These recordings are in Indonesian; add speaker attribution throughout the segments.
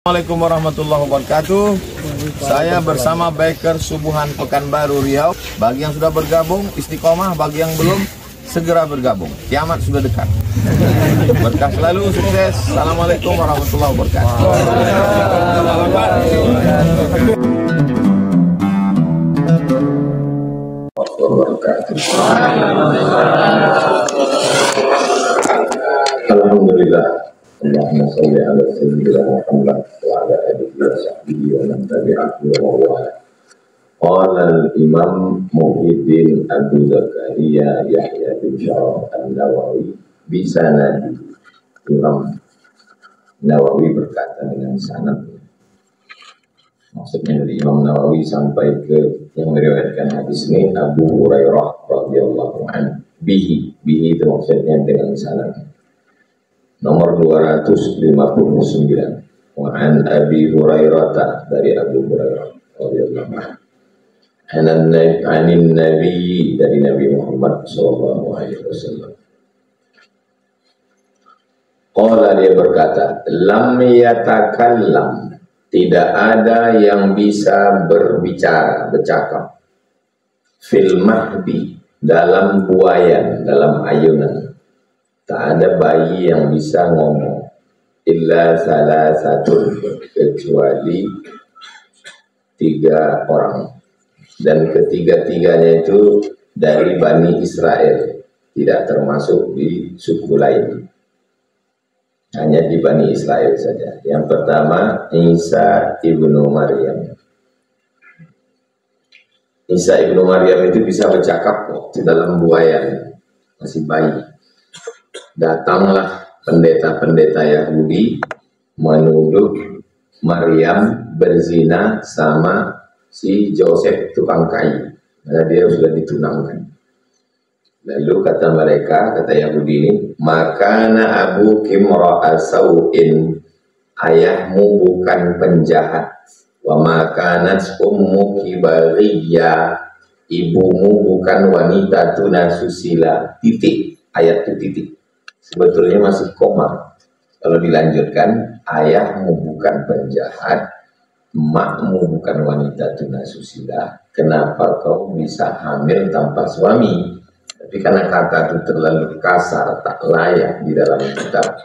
Speaker 1: Assalamualaikum warahmatullahi wabarakatuh. Saya bersama Biker Subuhan Pekanbaru Riau. Bagi yang sudah bergabung istiqomah, bagi yang belum segera bergabung. Kiamat sudah dekat. Berkah selalu, sukses. Assalamualaikum warahmatullahi wabarakatuh.
Speaker 2: Alhamdulillah. Allahumma sholli ala sayyidina Muhammad wa ala alihi wa sahbihi wa man tabi'ahu wa wala. Qala al-Imam Muhyiddin Abu Zakaria Yahya bin Syaraf An-Nawawi bi sanadi. Imam Nawawi berkata dengan sanad. Maksudnya dari Imam Nawawi sampai ke yang meriwayatkan hadis ini Abu Hurairah radhiyallahu anhu. Bihi itu maksudnya dengan sanad. Nomor 259 wa an Abi Hurairah, dari Abu Hurairah radhiyallahu anhu anin Nabi, dari Nabi Muhammad sallallahu alaihi wasallam. Qala, dia berkata, lam yatakallam, tidak ada yang bisa berbicara, bercakap, fil mahdi, dalam buayan, dalam ayunan. Tak ada bayi yang bisa ngomong, illa salah satu, kecuali 3 orang, dan ketiga-tiganya itu dari Bani Israel, tidak termasuk di suku lain, hanya di Bani Israel saja. Yang pertama Isa ibnu Maryam. Isa ibnu Maryam itu bisa bercakap waktu dalam buayan, masih bayi. Datanglah pendeta-pendeta Yahudi menuduh Maryam berzina sama si Joseph tukang kayu, karena dia sudah ditunangkan. Lalu kata mereka, kata Yahudi ini, makana abu kimra'a sawin, ayahmu bukan penjahat, wa makanat ummuki baghiyya, ibumu bukan wanita tunasusila. Titik, ayat itu titik. Sebetulnya masih koma. Kalau dilanjutkan, ayahmu bukan penjahat, emakmu bukan wanita tunasusila. Kenapa kau bisa hamil tanpa suami? Tapi karena kata itu terlalu kasar, tak layak di dalam kitab.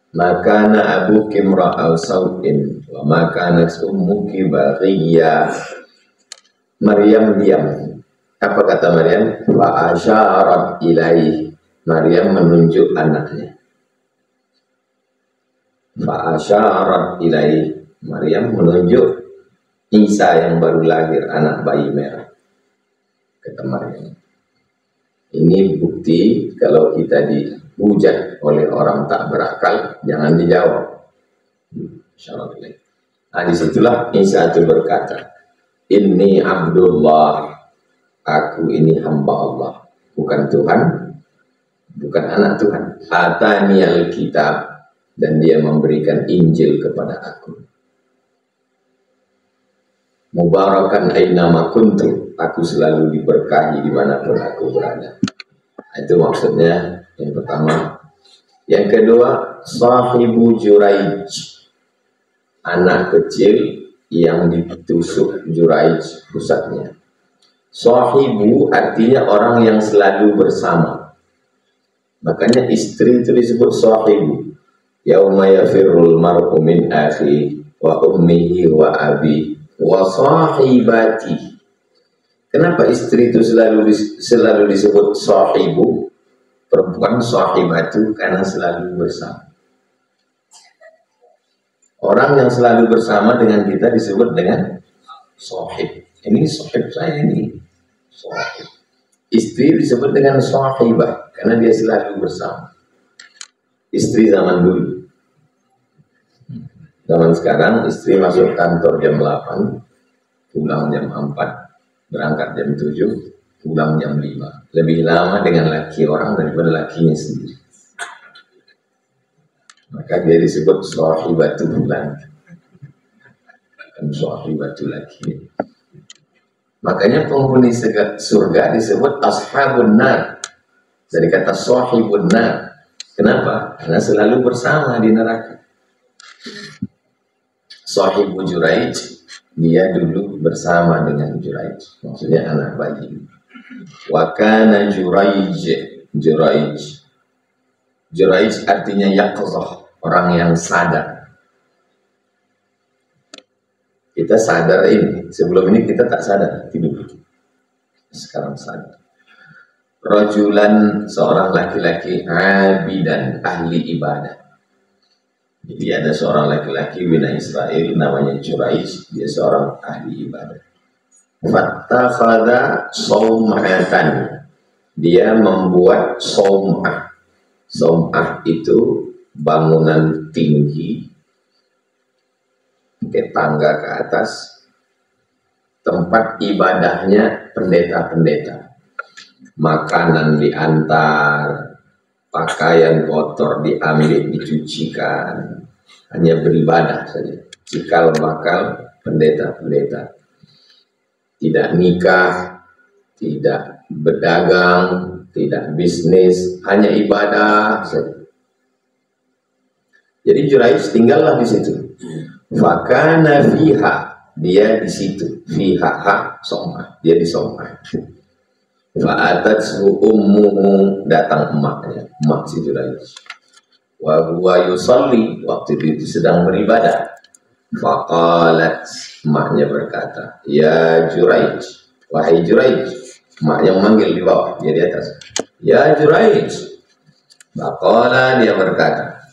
Speaker 2: Makana abu kimra'au sawin, wa makana ummuki baghiyya. Maryam diam. Apa kata Maryam? Wa asyarat ilaih. Maryam menunjuk anaknya. Fa asyarat ilaih. Maryam menunjuk Isa yang baru lahir, anak bayi merah. Kata Maryam. Ini bukti kalau kita dihujat oleh orang tak berakal, jangan dijawab. Syarat ilaih. Nah, disitulah Isa itu berkata, Inni Abdullah, aku ini hamba Allah, bukan Tuhan, bukan anak Tuhan. Ataniyal kitab, dan dia memberikan Injil kepada aku. Mubarakan ainama kuntu, aku selalu diberkahi dimanapun aku berada. Itu maksudnya yang pertama. Yang kedua, sahibu Juraij, anak kecil yang ditusuk Juraij pusatnya. Sahibu artinya orang yang selalu bersama. Makanya istri itu disebut sahibu. Yauma yafirrul mar'u min akhi wa ummihi wa abi wa sahibati. Kenapa istri itu selalu disebut sahibu? Perempuan sahibatu karena selalu bersama. Orang yang selalu bersama dengan kita disebut dengan sahib. Ini sahib saya ini. Sahib. Istri disebut dengan sahibah karena dia selalu bersama. Istri zaman dulu. Zaman sekarang istri masuk kantor jam 8, pulang jam 4, berangkat jam 7, pulang jam 5. Lebih lama dengan laki orang daripada lakinya sendiri. Maka dia disebut sahibatul bulan. Bukan sahibatul laki. Makanya penghuni surga disebut ashabun nar. Dari kata sahibun nar. Kenapa? Karena selalu bersama di neraka. Sahibu Juraij, dia dulu bersama dengan Juraij, maksudnya anak bayi. Wa kana Juraij, Juraij artinya yaqzah, orang yang sadar. Kita sadar ini, sebelum ini kita tak sadar, tidur. Sekarang sadar. Rajulan, seorang laki-laki, abidan, ahli ibadah. Jadi ada seorang laki-laki Bani Israel namanya Juraij, dia seorang ahli ibadah. Fattakhadha saum'atan, dia membuat saum'ah. Saum'ah itu bangunan tinggi, ke tangga ke atas, tempat ibadahnya pendeta-pendeta. Makanan diantar, pakaian kotor diambil, dicucikan, hanya beribadah saja. Cikal bakal pendeta-pendeta. Tidak nikah, tidak berdagang, tidak bisnis, hanya ibadah saja. Jadi Juraij tinggallah di situ. Fakana fiha, dia di situ. Fiha ha somah, dia di somah. Fa'atathu ummuhu, datang emaknya, emak si Juraij. Wa huwa yusalli, waktu itu sedang beribadah. Faqalat, emaknya berkata, ya Juraij, wahai Juraij. Emaknya memanggil di bawah, dia di atas. Ya Juraij. Faqala, dia berkata,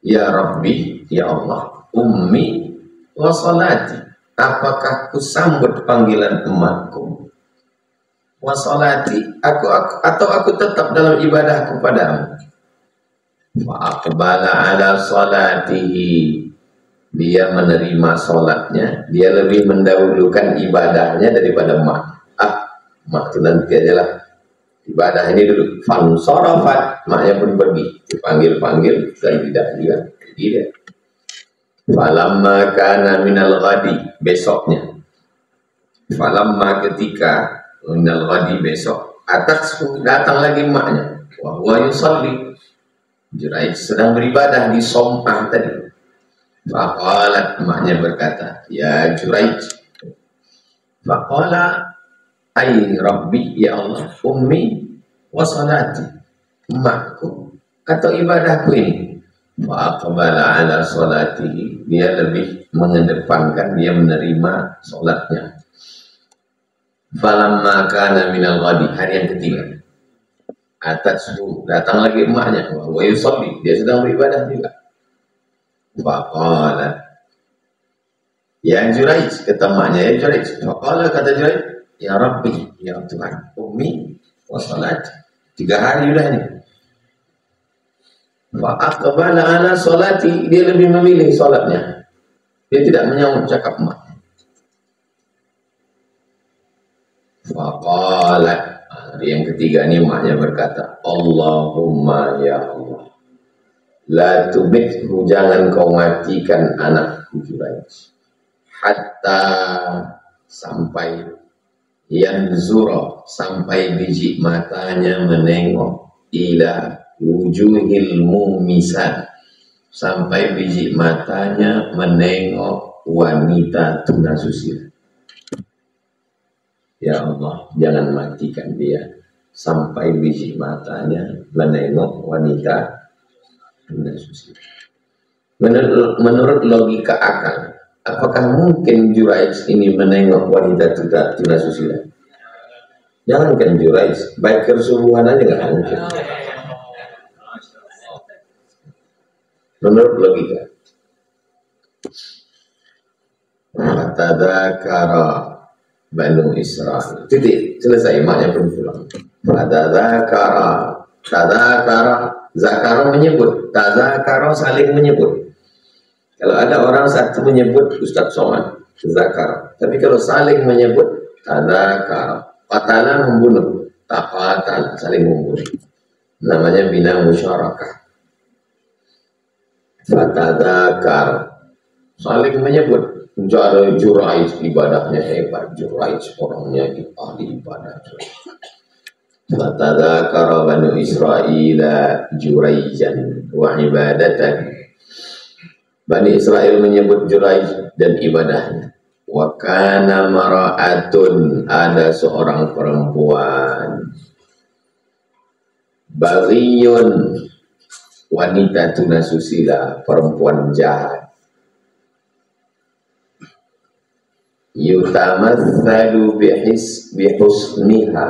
Speaker 2: ya Rabbi, ya Allah, ummi wa salati, apakah ku sambut panggilan emakku? Wasolati, atau aku tetap dalam ibadahku padamu. Fa'aqbala ala salatihi, dia menerima solatnya, dia lebih mendahulukan ibadahnya daripada mak. Mak itu nanti ajalah, ibadah ini dulu. Fansorofat, maknya pun pergi, dipanggil-panggil dan tidak juga. Tidak. Falamma kana minal ghadi, besoknya. Falamma, ketika minal ghadi, besok, atas datang lagi emaknya. Wa huwa yusalli, Juraij sedang beribadah di som'ah tadi. Faqalat, emaknya berkata, ya Juraij. Faqala, ay Rabbi, ya Allah, ummi wa salati, emakku atau ibadahku ini. Faqbala ala salatihi, dia lebih mengedepankan, dia menerima solatnya. Falamma kana minal ghadi, hari yang ketiga, atasku, datang lagi emaknya. Wa yusalli, dia sedang beribadah juga. Faqala, ya Juraij, kata emaknya, ya Juraij. Faqala, kata Juraij, ya Rabbi, ya Tuhan, ummi wa salati, 3 hari sudah ini. Fa'aqbala ala salati, dia lebih memilih salatnya, dia tidak menyambut cakap emak. Faqalat, hari yang ketiga ini emaknya berkata, Allahumma ya Allah, la tumithu, jangan kau matikan anakku Juraij, hatta, sampai, yanzura, sampai biji matanya menengok, ila wujuhil mumisat, sampai biji matanya menengok wanita tunasusila. Ya Allah, jangan matikan dia sampai biji matanya menengok wanita tunasusila. Menurut logika akal, apakah mungkin Juraij ini menengok wanita tunasusila? Jangankan Juraij, baik kesubuhan aja nggak mungkin. Menurut logika. Fatadzakara Banu Israil. Titik, selesai, emaknya pun pulang. Fatadzakara, tadzakara, zakara menyebut, tadzakara saling menyebut. Kalau ada orang satu menyebut Ustaz Somad, zakara. Tapi kalau saling menyebut, tadzakara. Qatala, membunuh, taqatal, saling membunuh. Namanya bina musyarakah. Fatadzakar, saling menyebut. Juraij ibadahnya hebat, Juraij orangnya ahli ibadah. Fatadzakara Banu Israila Juraijan wa ibadatan. Bani Israel menyebut Juraij dan ibadahnya. Wa kana mara'atun, ada seorang perempuan, baghiyun, wanita tunasusila, perempuan jahat, yutamatsalu bihusniha,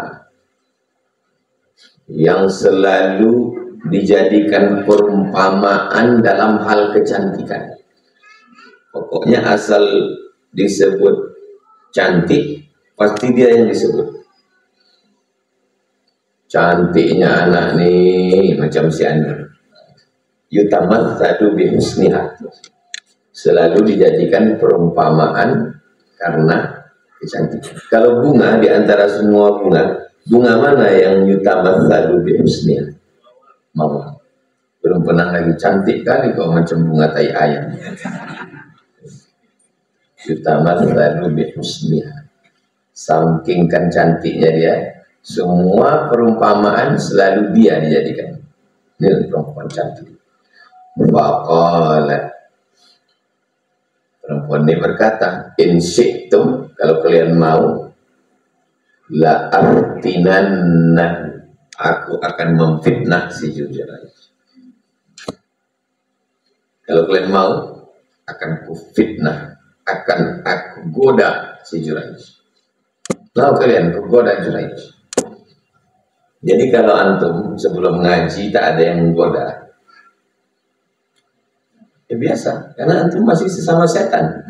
Speaker 2: yang selalu dijadikan perumpamaan dalam hal kecantikan. Pokoknya asal disebut cantik, pasti dia yang disebut. Cantiknya anak nih macam si anak. Yutamatsalu bihusniha, selalu dijadikan perumpamaan karena kecantikan. Kalau bunga, di antara semua bunga, bunga mana yang yutamatsalu bihusniha? Mawar. Belum pernah lagi, cantik kali kok macam bunga tai ayam. Yutamatsalu bihusniha, saking kan cantiknya dia, semua perumpamaan selalu dia dijadikan. Ini perempuan cantik. Faqalat, perempuan ini berkata, in syi'tum, kalau kalian mau, la aftinanna, aku akan memfitnah si Juraij. Kalau kalian mau, akan ku fitnah, akan aku goda si Juraij. Mau kalian ku goda Juraij. Jadi kalau antum sebelum ngaji tak ada yang menggoda, ya biasa, karena antum masih sesama setan.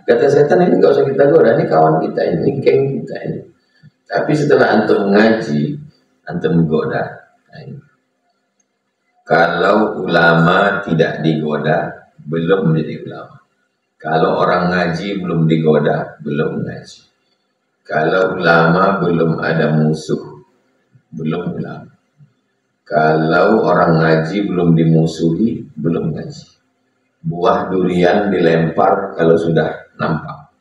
Speaker 2: Kata setan, ini gak usah kita goda, ini kawan kita, ini geng kita ini. Tapi setelah antum ngaji, antum menggoda. Kalau ulama tidak digoda, belum menjadi ulama. Kalau orang ngaji belum digoda, belum ngaji. Kalau ulama belum ada musuh, belum ulama. Kalau orang ngaji belum dimusuhi, belum ngaji. Buah durian dilempar kalau sudah nampak.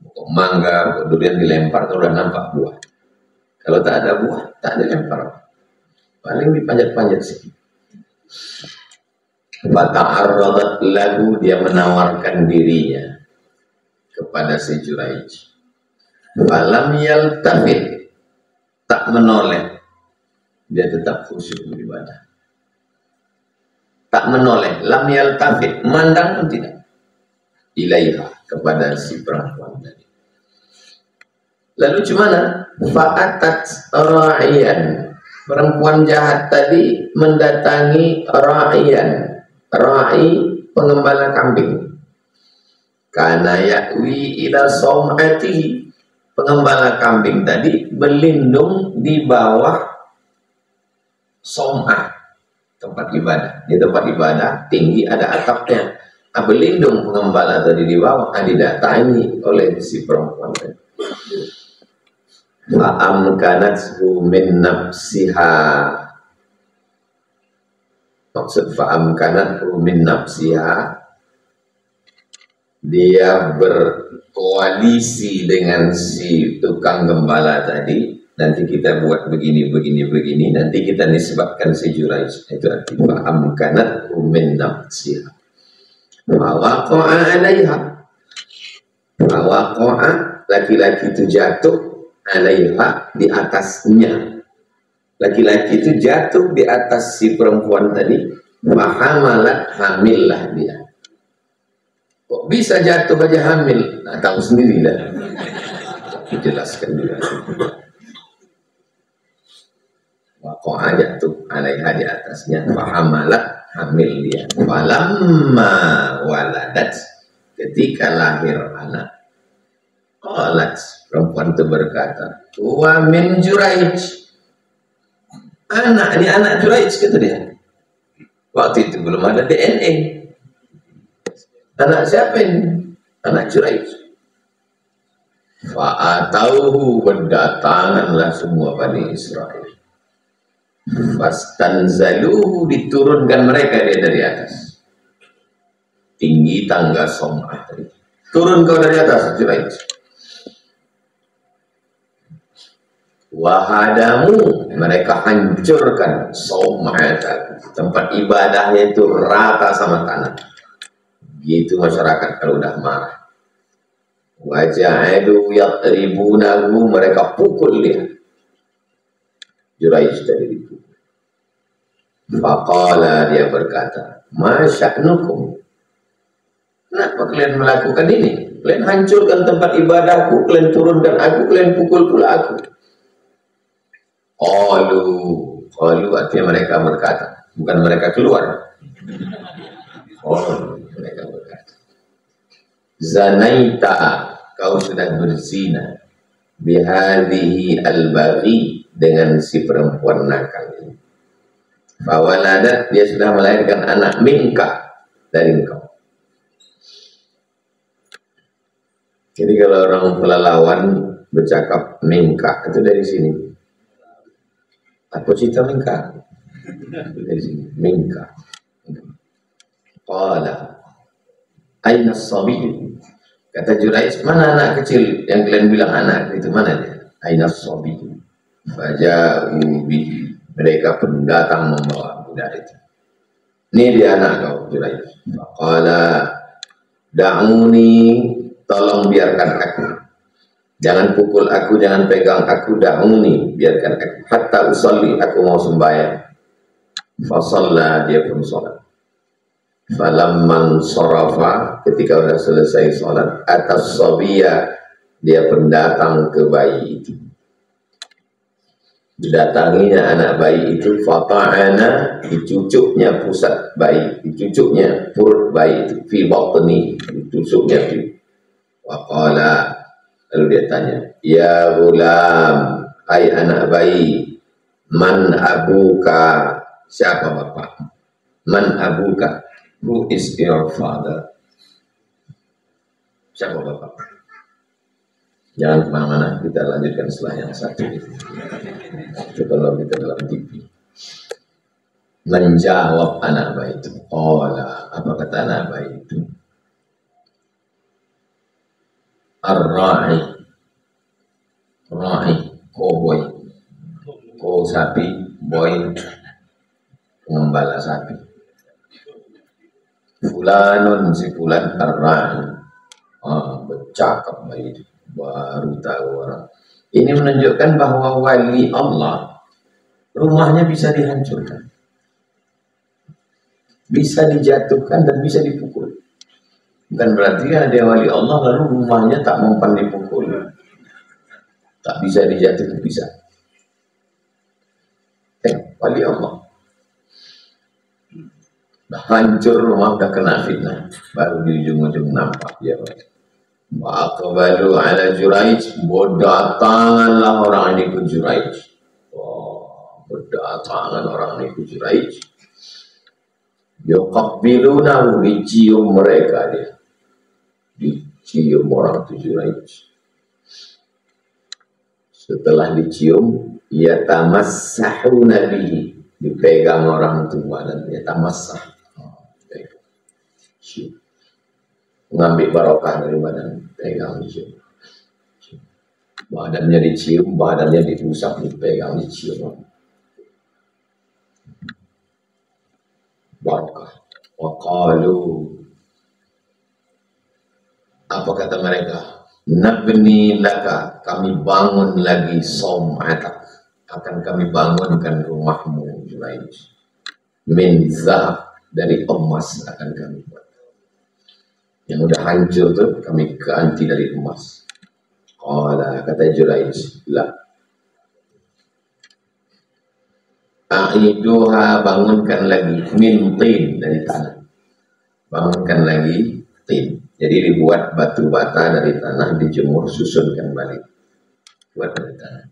Speaker 2: Pokok mangga, pokok durian dilempar kalau sudah nampak buah. Kalau tak ada buah, tak dilempar. Paling dipanjat-panjat sedikit. Fata'arradat lahu, dia menawarkan dirinya kepada si Juraij. Falam yaltafit, tak menoleh, dia tetap khusyuk beribadah. Tak menoleh, lam yaltafit, mandang pun tidak. Ilaiha, kepada si perempuan tadi. Lalu gimana? Fa'atat ra'iyan, perempuan jahat tadi mendatangi ra'iyan. Ra'i, pengembala kambing. Kana ya'wi ila som'ati, pengembala kambing tadi berlindung di bawah som'ah, tempat ibadah. Di tempat ibadah tinggi ada atapnya. Berlindung pengembala tadi di bawah, didatangi oleh si perempuan tadi. Fa'amkanathu min nafsiha, maksud fa'amkanathu min nafsiha, dia berkoalisi dengan si tukang gembala tadi. Nanti kita buat begini, nanti kita nisbatkan si Juraij. Itu arti fa'amkanathu min nafsiha. Fawaqa'a 'alaiha, fawaqa'a, laki-laki itu jatuh, 'alaiha, di atasnya. Laki-laki itu jatuh di atas si perempuan tadi. Fahamalat, hamillah dia. Kok bisa jatuh aja hamil? Nah, tahu sendiri lah. Dijelaskan juga. Waqa'a, jatuh, 'alaiha, di atasnya. Fahamalat, hamil dia. Falamma waladat, ketika lahir anak, qalat, perempuan itu berkata, wa min Juraij, anak ini anak Juraij, kata dia. Waktu itu belum ada DNA. Anak siapa ini? Anak Juraij. Fa'atauhu, berdatanganlah semua Bani Israel. Fastanzaluhu, diturunkan mereka dia dari atas. Tinggi tangga Som'ah tadi. Turun kau dari atas, Juraij. Wahadamu, mereka hancurkan somata, tempat ibadahnya itu rata sama tanah. Gitu masyarakat kalau udah marah. Waja'adu yatribunahu, mereka pukul dia. Juraij tadi dipukul. Faqala, dia berkata, ma sya'nukum, kenapa kalian melakukan ini? Kalian hancurkan tempat ibadahku, kalian turunkan aku, kalian pukul pula aku. Qalu artinya mereka berkata, bukan mereka keluar. Mereka berkata, zanaita, kau sudah berzina, bihadhihi al-baghi, dengan si perempuan nakal ini. Fawaladat, dia sudah melahirkan anak minka, dari engkau. Jadi kalau orang pelalawan bercakap minka, itu dari sini. Aku cita minka dari sini, minka. Qala aina as-sabi, kata Juraij, mana anak kecil yang kalian bilang anak itu, mana dia? Aina as-sabi, faja'u bihi, mereka pun datang membawa budak itu. Ini dia anak kau, Juraij. Qala da'uni, tolong biarkan aku, jangan pukul aku, jangan pegang aku, da'uni, biarkan aku, hatta usolli, aku mau sembahyang. Fasalla, dia pun sholat. Falamman sarafa, ketika sudah selesai sholat, atas sobiya, dia pun datang ke bayi itu. Didatanginya anak bayi itu, fata'ana, dicucuknya pusat bayi, dicucuknya perut bayi itu, fi batni, ditusuknya itu. Waqala, lalu dia tanya, ya gulam, hai anak bayi, man abuka, siapa bapak? Man abuka, who is your father? Siapa bapak? Jangan kemana-mana, kita lanjutkan setelah yang satu ini. Kalau kita dalam TV. Menjawab anak bayi itu, qala, apa kata anak bayi itu? Ar-ra'i, ra'i, cowboy, ko sapi, boy, pengembala sapi. Fulanun, si fulan, ar-ra'i. Bercakap bayi itu, baru tahu orang. Ini menunjukkan bahwa wali Allah, rumahnya bisa dihancurkan, bisa dijatuhkan, dan bisa dipukul. Bukan berarti kan ada wali Allah lalu rumahnya tak mempan dipukul, tak bisa dijatuhkan, bisa. Wali Allah dah hancur rumah, dah kena fitnah, baru di ujung-ujung nampak dia. Waqbalu ala Juraij, berdatanganlah orang ini ke Juraij. Berdatangan orang ini ke Juraij. Yuqabbiluna, dicium mereka dia. Dicium orang itu Juraij. Setelah dicium, yatamassahuna bihi, dipegang orang itu badan, yatamassah, mengambil barokah dari badan, pegang, dicium. Badannya dicium, badannya diusap, dipegang, dicium. Barokah. Waqalu, apa kata mereka? Nabni laka, kami bangun lagi som'atak, akan kami bangunkan rumahmu Juraij. Min zahab, dari emas akan kami buat. Yang udah hancur tuh kami ganti dari emas. Qala, kata Juraij, la. A'iduha, bangunkan lagi, min tin, dari tanah. Bangunkan lagi tin. Jadi dibuat batu bata dari tanah, dijemur, susunkan balik. Buat dari tanah.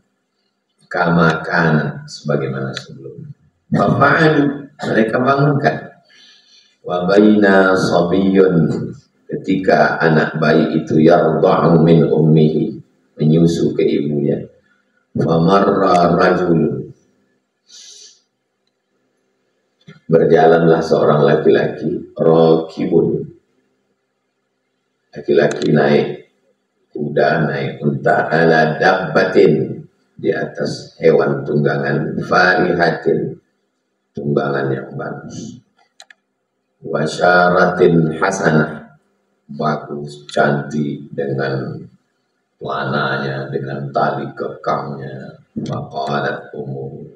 Speaker 2: Kama kana, sebagaimana sebelumnya. Fa'alu, mereka bangunkan. Wa baina sabiyun, ketika anak bayi itu yarda'u min ummihi, menyusu ke ibunya. Famarra rajul, berjalanlah seorang laki-laki, rakibun, laki-laki naik kuda, naik unta, ala dabbatin, di atas hewan tunggangan, farihatin, tunggangan yang bagus, wasyaratin hasanah, bagus, cantik, dengan pelananya, dengan tali kekangnya. Maqalat umur,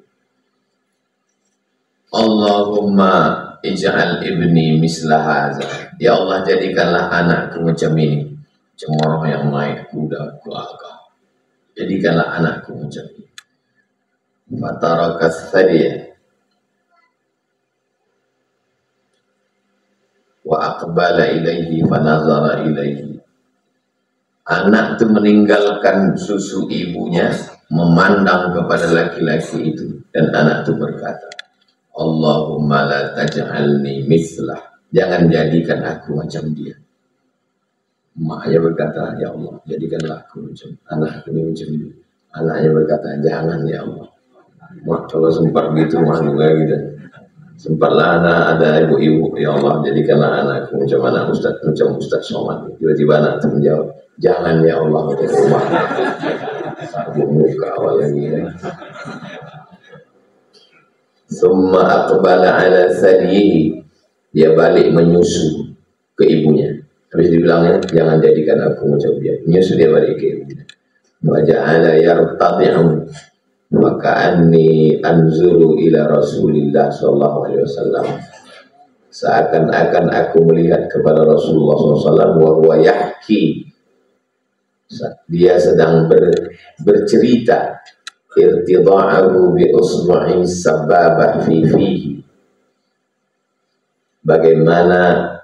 Speaker 2: Allahumma ij'al ibni misla haza, ya Allah jadikanlah anakku macam ini, macam orang yang naik kuda gagah, jadikanlah anakku macam ini. Fatarakas thadiyah wa aqbala ilaihi fanazara ilaihi, anak itu meninggalkan susu ibunya, memandang kepada laki-laki itu, dan anak itu berkata, Allahumma la taj'alni mislah, jangan jadikan aku macam dia. Maknya berkata, ya Allah jadikanlah aku macam anak ini macam dia. Anaknya berkata, jangan ya Allah. Mak kalau sempat gitu mah juga gitu. Sempatlah anak ada ibu-ibu, ya Allah jadikanlah anakku macam anak Ustaz, macam Ustaz Somad. Tiba-tiba anak itu menjawab, jangan ya Allah untuk rumah. Sabuk muka awal lagi ya. Summa aqbala ala sadihi, dia balik menyusu ke ibunya. Habis dibilangnya jangan jadikan aku macam dia. Menyusu dia balik ke ibunya. Wa ja'ala yartadi'u, wa ka'anni anzuru ila Rasulillah sallallahu alaihi wasallam. Seakan-akan aku melihat kepada Rasulullah SAW, wa huwa yahki, dia sedang bercerita, irtida'ahu bi usbu'in sababah fi fihi, bagaimana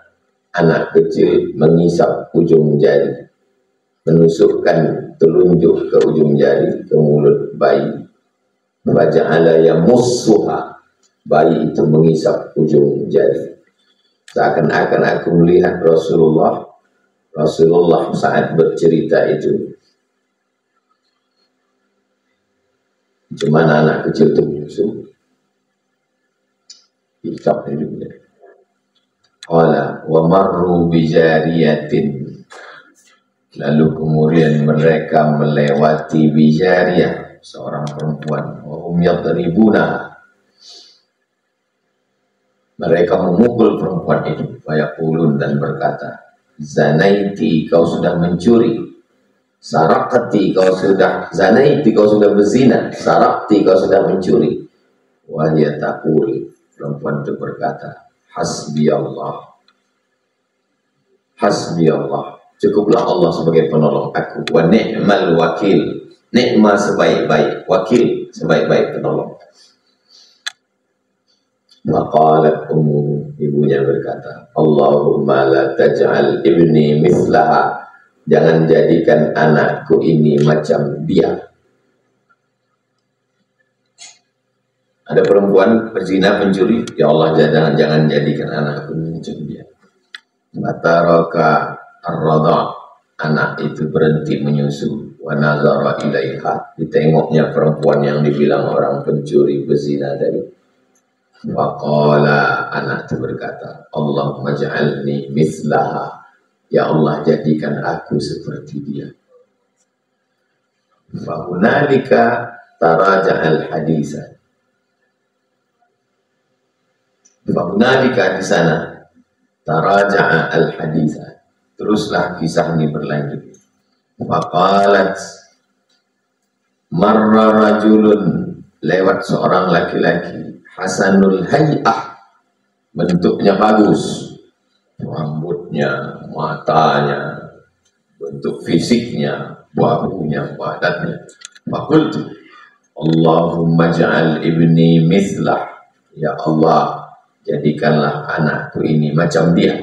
Speaker 2: anak kecil mengisap ujung jari, menusukkan telunjuk ke ujung jari ke mulut bayi. Faja'ala yamussuha, bayi itu mengisap ujung jari. Seakan-akan aku melihat Rasulullah saat bercerita itu, cuman anak kecil itu menyusu hisap hidupnya. Qala wa marru bijariyatin, lalu kemudian mereka melewati bijariyah, seorang perempuan, wa hum yadribuna, mereka memukul perempuan itu, fayaqulun, dan berkata, zanaiti, kau sudah mencuri, sarakati, kau sudah zanaiti, kau sudah berzina, sarakti, kau sudah mencuri. Wahya taqul, perempuan itu berkata, hasbi Allah, hasbi Allah, cukuplah Allah sebagai penolong aku, wa ni'mal wakil, nikmat sebaik-baik wakil, sebaik-baik penolong. Maqalat ummu, ibunya berkata, Allahumma la taj'al ibni mislaha, jangan jadikan anakku ini macam dia. Ada perempuan berzina, pencuri, ya Allah jangan jadikan anakku ini macam dia. Mataraka ar-radha, anak itu berhenti menyusu, wa nazara ilaiha, ditengoknya perempuan yang dibilang orang pencuri berzina tadi. Waqala, anak itu berkata, Allahumma ja'alni mislaha, ya Allah jadikan aku seperti dia. Fahunalika taraja'al hadisa, fahunalika, di sana, taraja'al hadisa, teruslah kisah ini berlanjut. Faqalat, marra rajulun, lewat seorang laki-laki, hasanul hay'ah, bentuknya bagus, rambutnya, matanya, bentuk fisiknya, bahunya, badannya. Faqultu, Allahumma ja'al ibni mislah, ya Allah jadikanlah anakku ini macam dia.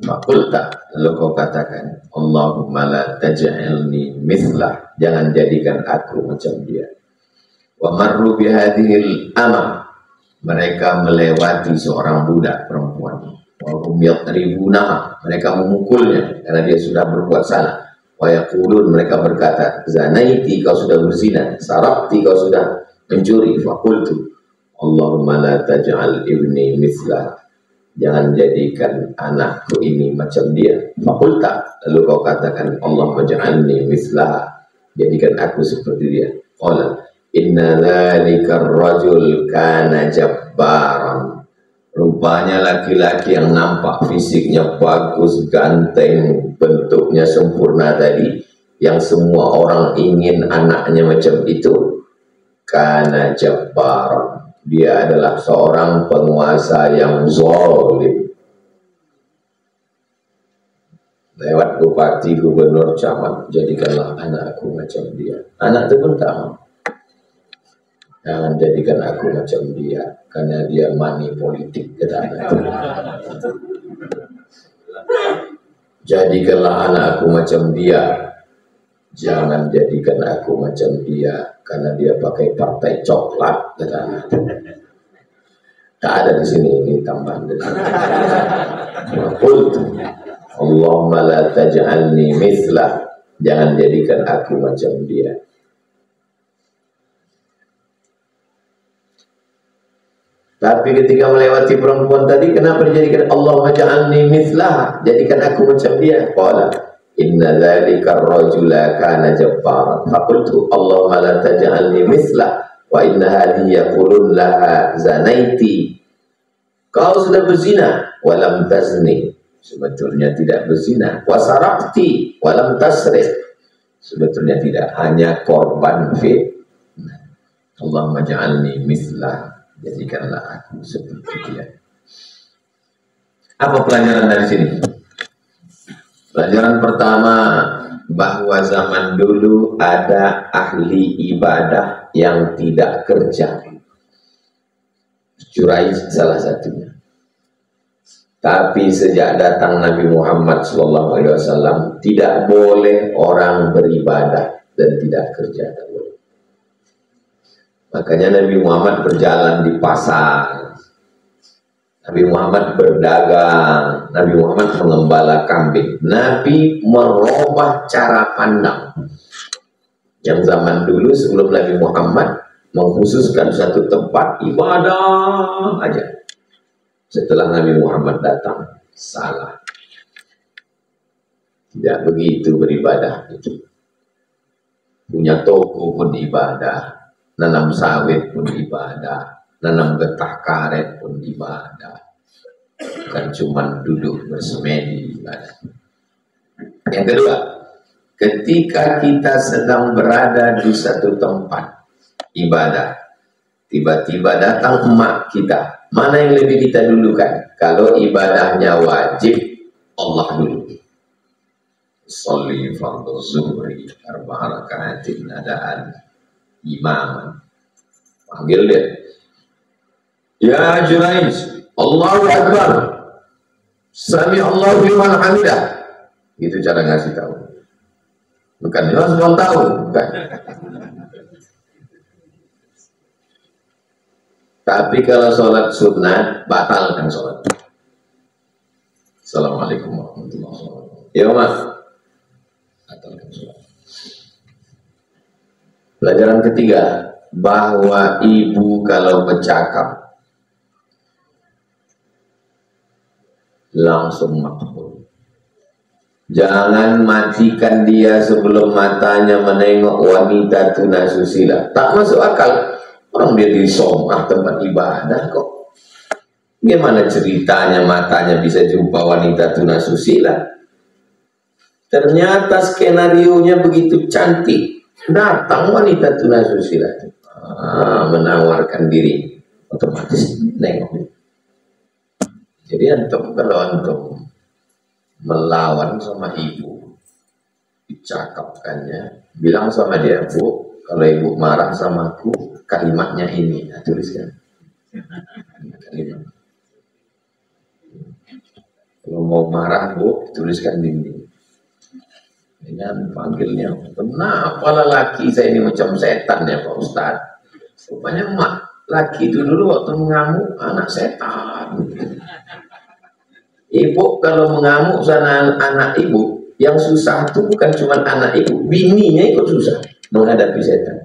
Speaker 2: Faqulta, lalu kau katakan, Allahumma la taj'alni mislah, jangan jadikan aku macam dia. Wa marru bihadhil amah, mereka melewati seorang budak perempuan, wa hum yadribunaha, mereka memukulnya karena dia sudah berbuat salah. Wa yaqulun, mereka berkata, zanaiti, kau sudah berzina, sarakti, kau sudah mencuri. Faqultu, Allahumma la taj'al ibni mislah, jangan jadikan anakku ini macam dia. Faqulta, lalu kau katakan, Allahumma ja'alni mislah, jadikan aku seperti dia. Qala inna dzalika ar-rajul kana jabbaran. Rupanya laki-laki yang nampak fisiknya bagus, ganteng, bentuknya sempurna tadi, yang semua orang ingin anaknya macam itu, kana jabbaran. Dia adalah seorang penguasa yang zalim. Lewat bupati, gubernur, camat, jadikanlah anakku macam dia. Anak itu pun tak mau. Jangan jadikan aku macam dia, karena dia money politik, kata anak itu. Jadikanlah anakku macam dia. Jangan jadikan aku macam dia, karena dia pakai partai coklat, kata anak itu. Tak ada di sini, ini tambahan dari sini. Qultu Allahumma la taj'alni mithlah. Jangan jadikan aku macam dia. Tapi ketika melewati perempuan tadi, kenapa dijadikan Allahumma ja'alni mithlah? Jadikan aku macam dia. Qala inna dzalika ar-rajula kana jabbaran. Faqultu Allahumma la taj'alni mithlah wa inna hadhihi yaqulun laha zanaiti. Kau sudah berzina walam tazni. Sebetulnya tidak berzina. Wasaraqti walam tasriq. Sebetulnya tidak, hanya korban fitnah. Allahumma ja'alni mithlah. Jadikanlah aku seperti dia. Apa pelajaran dari sini? Pelajaran pertama, bahwa zaman dulu ada ahli ibadah yang tidak kerja. Jurayj salah satunya. Tapi sejak datang Nabi Muhammad SAW, tidak boleh orang beribadah dan tidak kerja. Tak boleh. Makanya Nabi Muhammad berjalan di pasar, Nabi Muhammad berdagang, Nabi Muhammad mengembala kambing. Nabi merubah cara pandang. Yang zaman dulu sebelum Nabi Muhammad mengkhususkan satu tempat ibadah aja. Setelah Nabi Muhammad datang, salah. Tidak begitu beribadah itu. Punya toko pun ibadah, nanam sawit pun ibadah, nanam getah karet pun ibadah. Bukan cuma duduk bersemedi ibadah. Yang kedua, ketika kita sedang berada di satu tempat ibadah, tiba-tiba datang emak kita. Mana yang lebih kita dulukan? Kalau ibadahnya wajib, Allah dulu. Sholli fardhu zuhri arba'a raka'atin adaan imaman. Panggil dia. Ya Jurayj, Allahu Akbar. Sami Allahu liman hamidah. Itu cara ngasih tahu. Bukan ya semua tahu, bukan. Tapi kalau sholat sunat, batalkan sholat. Assalamualaikum warahmatullahi wabarakatuh. Ya Mas, batalkan sholat. Pelajaran ketiga, bahwa ibu kalau bercakap langsung makbul. Jangan matikan dia sebelum matanya menengok wanita tunasusila. Tak masuk akal. Orang dia di somah tempat ibadah kok. Gimana ceritanya matanya bisa jumpa wanita tunasusila? Ternyata skenarionya begitu cantik. Datang wanita tunasusila, menawarkan diri, otomatis nengok. Jadi antum kalau antum melawan sama ibu, dicakapkannya, bilang sama dia, Bu, kalau ibu marah sama aku, kalimatnya ini, nah, tuliskan. Kalimat. Kalau mau marah, Bu, tuliskan dinding. Dengan panggilnya, kenapa laki saya ini macam setan ya Pak Ustadz? Rupanya emak, laki itu dulu waktu mengamuk, anak setan. Ibu kalau mengamuk sana anak ibu, yang susah itu bukan cuma anak ibu, bininya ikut susah menghadapi setan.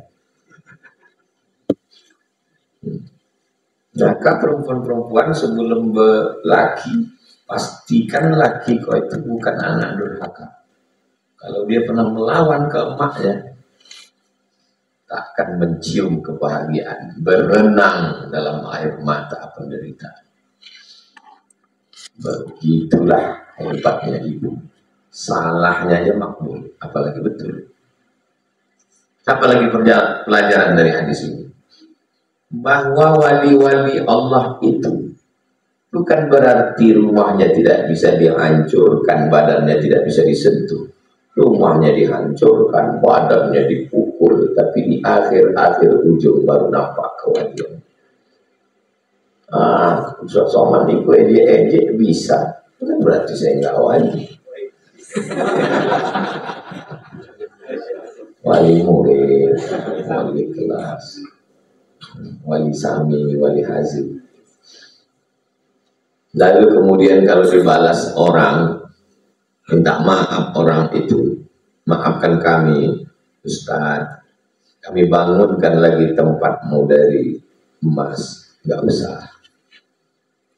Speaker 2: Maka perempuan-perempuan sebelum berlaki, pastikan laki kau itu bukan anak durhaka. Kalau dia pernah melawan ke emaknya, takkan mencium kebahagiaan, berenang dalam air mata penderitaan. Begitulah hebatnya ibu. Salahnya aja makmur, apalagi betul. Apalagi pelajaran dari hadis ini, bahwa wali-wali Allah itu bukan berarti rumahnya tidak bisa dihancurkan, badannya tidak bisa disentuh. Rumahnya dihancurkan, badannya dipukul, tapi di akhir-akhir ujung baru nampak kewalian. Ustaz Somad itu ejek bisa, bukan berarti saya nggak wali. Wali murid, wali kelas, wali sami, wali hazim. Lalu kemudian kalau dibalas orang, minta maaf orang itu, maafkan kami Ustaz, kami bangunkan lagi tempatmu dari emas, nggak usah,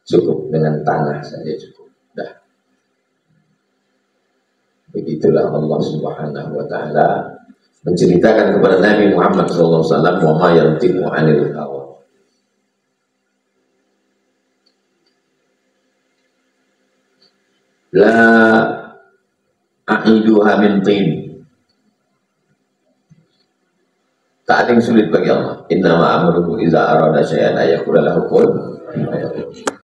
Speaker 2: cukup dengan tanah saja cukup. Dah. Begitulah Allah Subhanahu wa Ta'ala menceritakan kepada Nabi Muhammad SAW, wa ma yantiqu 'anil hawa. La a'iduha min tin. Tak ada yang sulit bagi Allah. Innama amruhu iza arada syai'an ayakula lahu kun.